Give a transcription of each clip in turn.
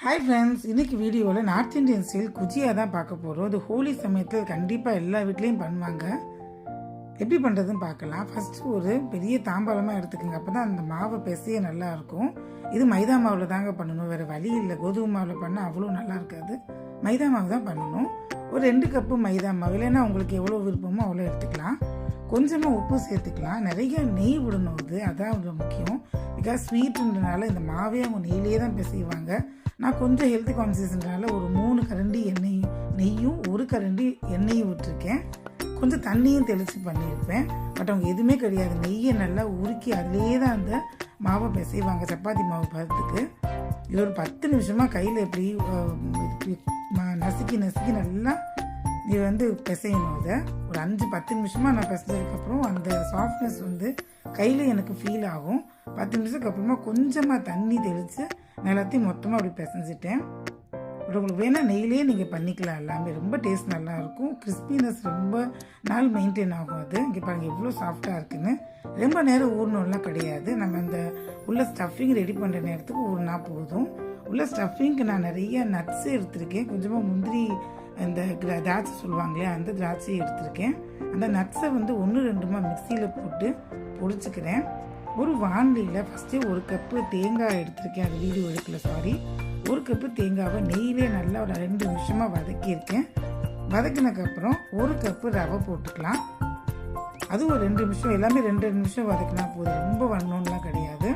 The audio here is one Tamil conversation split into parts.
ஹாய் ஃப்ரெண்ட்ஸ், இன்றைக்கி வீடியோவில் நார்த் இந்தியன் ஸ்டைல் குஜியா தான் பார்க்க போகிறோம். இது ஹோலி சமயத்தில் கண்டிப்பாக எல்லா வீட்லேயும் பண்ணுவாங்க. எப்படி பண்ணுறதுன்னு பார்க்கலாம். ஃபஸ்ட்டு ஒரு பெரிய தாம்பாளமாக எடுத்துக்கோங்க. அப்போ தான் அந்த மாவை பிசைய நல்லாயிருக்கும். இது மைதா மாவில் தாங்க பண்ணணும், வேறு வழி இல்லை. கோதுமை மாவில் பண்ணால் அவ்வளோ நல்லா இருக்காது, மைதா மாவு தான் பண்ணணும். ஒரு 2 கப்பு மைதா மாவு, இல்லைன்னா உங்களுக்கு எவ்வளோ விருப்பமோ அவ்வளோ எடுத்துக்கலாம். கொஞ்சமாக உப்பு சேர்த்துக்கலாம். நிறைய நெய் விடணும், அதான் அவ்வளோ முக்கியம். பிகாஸ் ஸ்வீட்டுன்றனால இந்த மாவே அவங்க நெய்லேயே தான் பிசைவாங்க. நான் கொஞ்சம் ஹெல்த் கான்சியஸ்னால ஒரு 3 கரண்டி நெய்யும் 1 கரண்டி எண்ணெயும் விட்டுருக்கேன். கொஞ்சம் தண்ணியும் தெளித்து பண்ணியிருப்பேன். பட் அவங்க எதுவுமே கிடையாது, நெய்யை நல்லா உருக்கி அதிலே தான் அந்த மாவை பிசைவாங்க சப்பாத்தி மாவு பதத்துக்கு. இது ஒரு 10 நிமிஷமாக கையில் எப்படி நசுக்கி நல்லா இது பிசையணும். அதை ஒரு 5-10 நிமிஷமாக நான் பிசைஞ்சதுக்கப்புறம் அந்த சாஃப்ட்னஸ் கையில் எனக்கு ஃபீல் ஆகும். 10 நிமிஷத்துக்கு அப்புறமா கொஞ்சமாக தண்ணி தெளித்து எல்லாத்தையும் மொத்தமாக அப்படி பிசைஞ்சிட்டேன். உங்களுக்கு வேணால் நெய்லேயே நீங்கள் பண்ணிக்கலாம். எல்லாமே ரொம்ப டேஸ்ட் நல்லாயிருக்கும். கிறிஸ்பினஸ் ரொம்ப நாள் மெயின்டைன் ஆகும். அது இங்கே பாருங்கள் எவ்வளோ சாஃப்டாக இருக்குன்னு. ரொம்ப நேரம் ஊறணும்லாம் கிடையாது. நம்ம அந்த உள்ள ஸ்டஃபிங் ரெடி பண்ணுற நேரத்துக்கு ஊறினா போதும். உள்ள ஸ்டஃபிங்க்கு நான் நிறைய நட்ஸு எடுத்திருக்கேன். கொஞ்சமாக முந்திரி, இந்த திராட்சை சொல்லுவாங்களே அந்த திராட்சையை எடுத்திருக்கேன். அந்த நட்ஸை 1-2 மிக்சியில் போட்டு பொடிச்சுக்கிறேன். ஒரு வாண்டியில் ஃபஸ்ட்டு 1 கப்பு தேங்காய் எடுத்திருக்கேன். அது வீடியோ எடுக்கல, சாரி. 1 கப்பு தேங்காவை நெய்யிலே நல்லா ஒரு 2 நிமிஷமாக வதக்கியிருக்கேன். வதக்கினதுக்கப்புறம் 1 கப்பு ரவை போட்டுக்கலாம். அது ஒரு 2 நிமிஷம், எல்லாமே 2 நிமிஷம் வதக்கினா போதும், ரொம்ப வரணும்லாம் கிடையாது.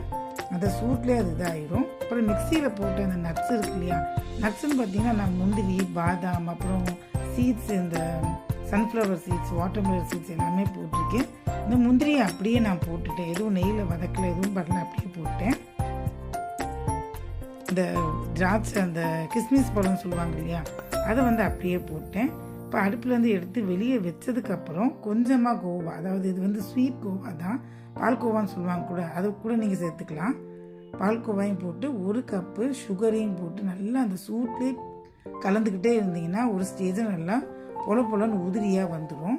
அந்த சூட்லேயே அது இதாகிடும். அப்புறம் மிக்சியில் போட்டு அந்த நட்ஸ் இருக்கு இல்லையா, நட்ஸுன்னு பார்த்தீங்கன்னா நான் முந்திரி, பாதாம், அப்புறம் சீட்ஸ், இந்த சன்ஃப்ளவர் சீட்ஸ், வாட்டர்மெலன் சீட்ஸ் எல்லாமே போட்டிருக்கேன். இந்த முந்திரியை அப்படியே நான் போட்டுட்டேன். எதுவும் நெய்யில் வதக்கல, எதுவும் பண்ணல, அப்படியே போட்டேன். இந்த திராட்சை, அந்த கிஸ்மிஸ் பழம்னு சொல்லுவாங்க இல்லையா, அதை அப்படியே போட்டேன். இப்போ அடுப்புலேருந்து எடுத்து வெளியே வச்சதுக்கப்புறம் கொஞ்சமாக கோவா, அதாவது இது ஸ்வீட் கோவா தான், பால்கோவான்னு சொல்லுவாங்க கூட, அது கூட நீங்கள் சேர்த்துக்கலாம். பால்கோவாயும் போட்டு 1 கப்பு சுகரையும் போட்டு நல்லா அந்த சூட்லேயே கலந்துக்கிட்டே இருந்தீங்கன்னா ஒரு ஸ்டேஜில் நல்லா பொலன்னு உதிரியாக வந்துடும்.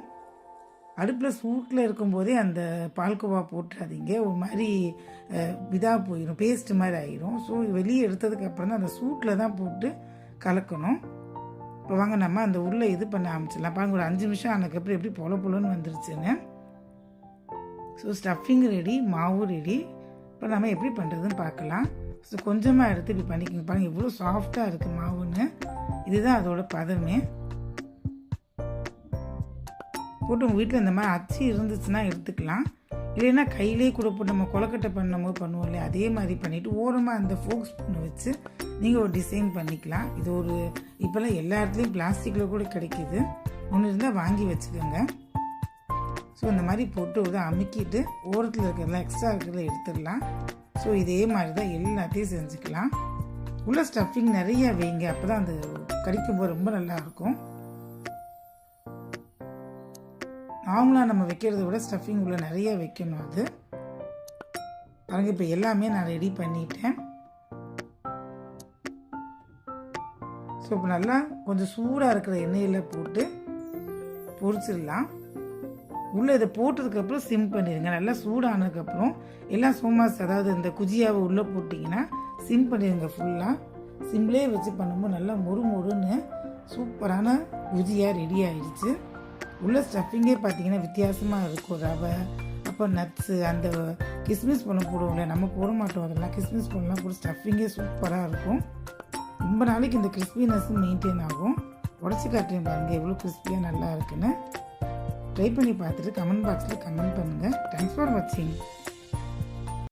அடுப்பில் சூட்டில் இருக்கும்போதே அந்த பால்கோவா போட்டுறாதீங்க, ஒரு மாதிரி இதாக போயிடும், பேஸ்ட் மாதிரி ஆகிரும். ஸோ வெளியே எடுத்ததுக்கப்புறம் தான் அந்த சூட்டில் தான் போட்டு கலக்கணும். இப்போ வாங்க நம்ம அந்த உள்ளே இது பண்ண ஆரம்பிச்சிடலாம். பாருங்க, ஒரு 5 நிமிஷம் ஆனதுக்கப்புறம் எப்படி பொலன்னு வந்துருச்சுன்னு. ஸோ ஸ்டஃபிங் ரெடி, மாவு ரெடி. இப்போ நம்ம எப்படி பண்ணுறதுன்னு பார்க்கலாம். ஸோ கொஞ்சமாக எடுத்து இப்படி பண்ணிக்கோங்க. பாருங்கள் எவ்வளோ சாஃப்டாக இருக்குது மாவுன்னு. இதுதான் அதோட பதமே. போட்டு உங்கள் வீட்டில் இந்த மாதிரி அச்சு இருந்துச்சுன்னா எடுத்துக்கலாம். இல்லைன்னா கையிலே கூட போட்டு நம்ம கொலக்கட்டை பண்ணுவோம் இல்லையா, அதே மாதிரி பண்ணிவிட்டு ஓரமாக அந்த ஃபோக் ஸ்பூனை வச்சு நீங்கள் ஒரு டிசைன் பண்ணிக்கலாம். இது ஒரு இப்போல்லாம் எல்லா இடத்துலையும் பிளாஸ்டிக்கில் கூட கிடைக்கிது. ஒன்று இருந்தால் வாங்கி வச்சுக்கோங்க. ஸோ இந்த மாதிரி போட்டு அமுக்கிட்டு ஓரத்தில் இருக்கிறதெல்லாம் எக்ஸ்ட்ரா இருக்கிறத எடுத்துடலாம். ஸோ இதே மாதிரி தான் எல்லாத்தையும் செஞ்சுக்கலாம். உள்ள ஸ்டஃபிங் நிறைய வைங்க, அப்போ தான் அந்த கடிக்கும்போது ரொம்ப நல்லாயிருக்கும். நார்மலாக நம்ம வைக்கிறத விட ஸ்டஃபிங் உள்ள நிறைய வைக்கணும். அது பாருங்க, இப்போ எல்லாமே நான் ரெடி பண்ணிட்டேன். ஸோ இப்போ நல்லா கொஞ்சம் சூடாக இருக்கிற எண்ணெயில் போட்டு பொரிச்சிடலாம். உள்ளே இதை போட்டதுக்கப்புறம் சிம் பண்ணிடுங்க. நல்லா சூடானதுக்கப்புறம் எல்லாம் சோமாஸ், அதாவது இந்த குஜியாவை உள்ளே போட்டிங்கன்னா சிம் பண்ணிடுங்க. ஃபுல்லாக சிம்லேயே வச்சு பண்ணும்போது நல்லா மொறுன்னு சூப்பரான குஜியா ரெடி ஆகிடுச்சு. உள்ள ஸ்டஃபிங்கே பார்த்தீங்கன்னா வித்தியாசமாக இருக்கும். ரவை, அப்போ நட்ஸு, அந்த கிஸ்மிஸ் பழம் போடுவோம்ல, நம்ம போட மாட்டோம் அதெல்லாம். கிஸ்மிஸ் பழம்லாம் போட்டு ஸ்டஃபிங்கே சூப்பராக இருக்கும். ரொம்ப நாளைக்கு இந்த கிறிஸ்பினஸும் மெயின்டைன் ஆகும். உடச்சி காட்டுறேன் பாருங்கள் எவ்வளோ கிறிஸ்பியாக நல்லா இருக்குன்னு. ட்ரை பண்ணி பார்த்துட்டு கமெண்ட் பாக்ஸில் கமெண்ட் பண்ணுங்கள். தேங்க்ஸ் ஃபார் வாட்சிங்.